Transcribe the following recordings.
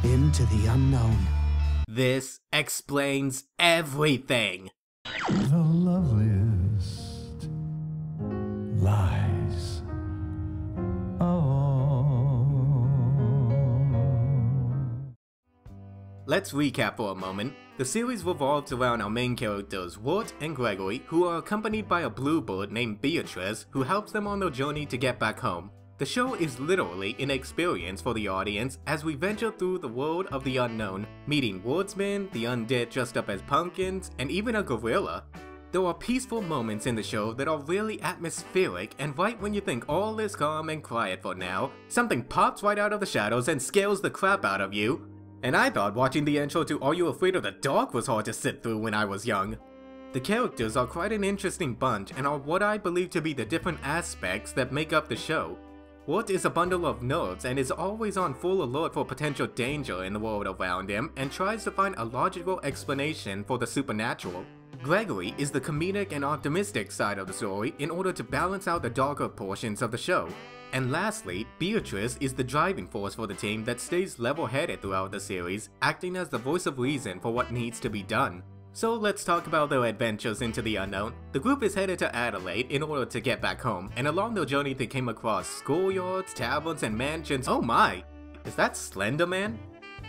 into the unknown. This explains everything. The loveliest lies of all. Let's recap for a moment. The series revolves around our main characters, Walt and Gregory, who are accompanied by a bluebird named Beatrice, who helps them on their journey to get back home. The show is literally an experience for the audience as we venture through the world of the unknown, meeting woodsmen, the undead dressed up as pumpkins, and even a gorilla. There are peaceful moments in the show that are really atmospheric, and right when you think all is calm and quiet for now, something pops right out of the shadows and scares the crap out of you. And I thought watching the intro to Are You Afraid of the Dark was hard to sit through when I was young. The characters are quite an interesting bunch and are what I believe to be the different aspects that make up the show. Walt is a bundle of nerves and is always on full alert for potential danger in the world around him and tries to find a logical explanation for the supernatural. Gregory is the comedic and optimistic side of the story in order to balance out the darker portions of the show. And lastly, Beatrice is the driving force for the team that stays level-headed throughout the series, acting as the voice of reason for what needs to be done. So let's talk about their adventures into the unknown. The group is headed to Adelaide in order to get back home, and along their journey they came across schoolyards, taverns, and mansions. Oh my! Is that Slender Man?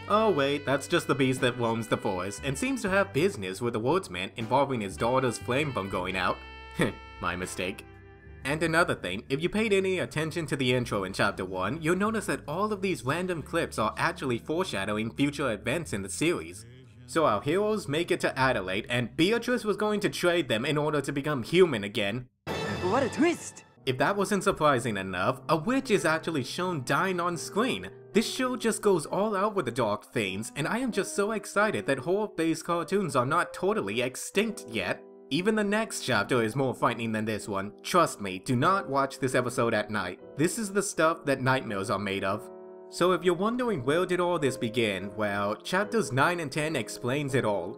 Oh wait, that's just the beast that roams the forest and seems to have business with the woodsman involving his daughter's flame from going out. My mistake. And another thing, if you paid any attention to the intro in chapter 1, you'll notice that all of these random clips are actually foreshadowing future events in the series. So our heroes make it to Adelaide, and Beatrice was going to trade them in order to become human again. What a twist! If that wasn't surprising enough, a witch is actually shown dying on screen. This show just goes all out with the dark themes, and I am just so excited that horror-based cartoons are not totally extinct yet. Even the next chapter is more frightening than this one. Trust me, do not watch this episode at night. This is the stuff that nightmares are made of. So if you're wondering where did all this begin, well, chapters 9 and 10 explains it all.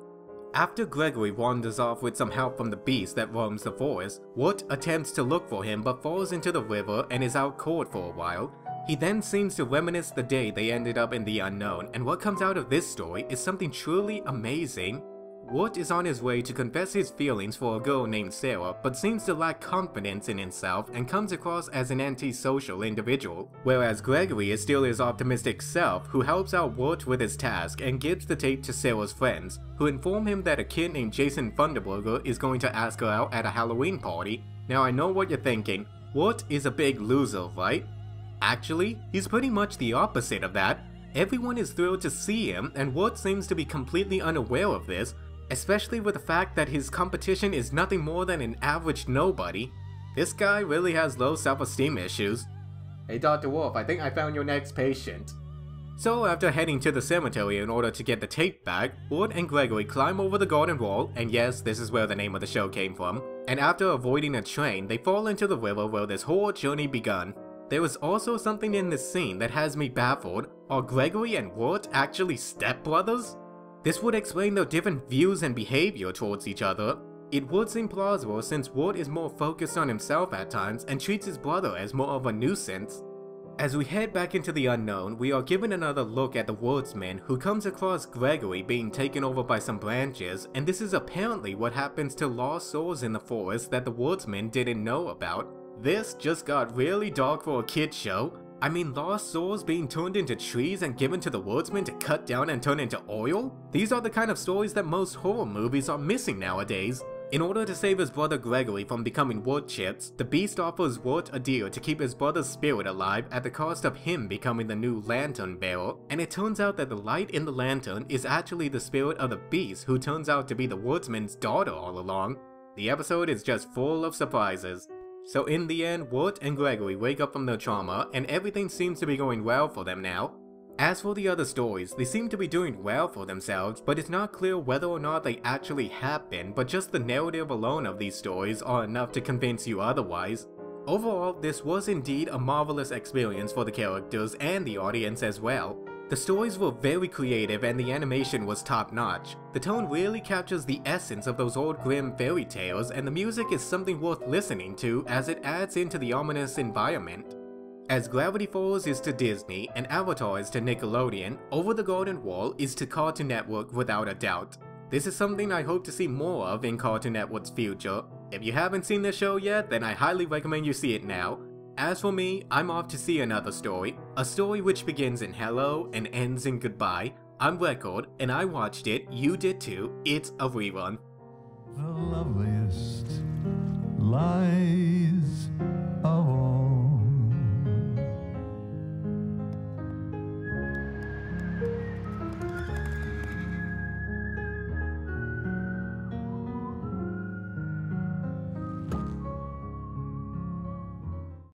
After Gregory wanders off with some help from the beast that roams the forest, Walt attempts to look for him but falls into the river and is out cold for a while. He then seems to reminisce the day they ended up in the unknown, and what comes out of this story is something truly amazing. Walt is on his way to confess his feelings for a girl named Sarah, but seems to lack confidence in himself and comes across as an antisocial individual, whereas Gregory is still his optimistic self who helps out Walt with his task and gives the tape to Sarah's friends, who inform him that a kid named Jason Thunderburger is going to ask her out at a Halloween party. Now I know what you're thinking, Walt is a big loser, right? Actually, he's pretty much the opposite of that. Everyone is thrilled to see him, and Walt seems to be completely unaware of this, especially with the fact that his competition is nothing more than an average nobody. This guy really has low self-esteem issues. Hey Dr. Wolf, I think I found your next patient. So after heading to the cemetery in order to get the tape back, Walt and Gregory climb over the garden wall, and yes, this is where the name of the show came from, and after avoiding a train, they fall into the river where this whole journey begun. There is also something in this scene that has me baffled. Are Gregory and Walt actually stepbrothers? This would explain their different views and behavior towards each other. It would seem plausible since Walt is more focused on himself at times and treats his brother as more of a nuisance. As we head back into the unknown, we are given another look at the woodsman who comes across Gregory being taken over by some branches, and this is apparently what happens to lost souls in the forest that the woodsman didn't know about. This just got really dark for a kid's show. I mean, lost souls being turned into trees and given to the woodsman to cut down and turn into oil? These are the kind of stories that most horror movies are missing nowadays. In order to save his brother Gregory from becoming wood chips, the beast offers Walt a deal to keep his brother's spirit alive at the cost of him becoming the new lantern bearer, and it turns out that the light in the lantern is actually the spirit of the beast who turns out to be the woodsman's daughter all along. The episode is just full of surprises. So in the end, Walt and Gregory wake up from their trauma, and everything seems to be going well for them now. As for the other stories, they seem to be doing well for themselves, but it's not clear whether or not they actually happen, but just the narrative alone of these stories are enough to convince you otherwise. Overall, this was indeed a marvelous experience for the characters and the audience as well. The stories were very creative and the animation was top-notch. The tone really captures the essence of those old grim fairy tales, and the music is something worth listening to as it adds into the ominous environment. As Gravity Falls is to Disney and Avatar is to Nickelodeon, Over the Garden Wall is to Cartoon Network without a doubt. This is something I hope to see more of in Cartoon Network's future. If you haven't seen the show yet, then I highly recommend you see it now. As for me, I'm off to see another story, a story which begins in hello and ends in goodbye. I'm Record, and I watched it, you did too, it's a rerun. The loveliest lies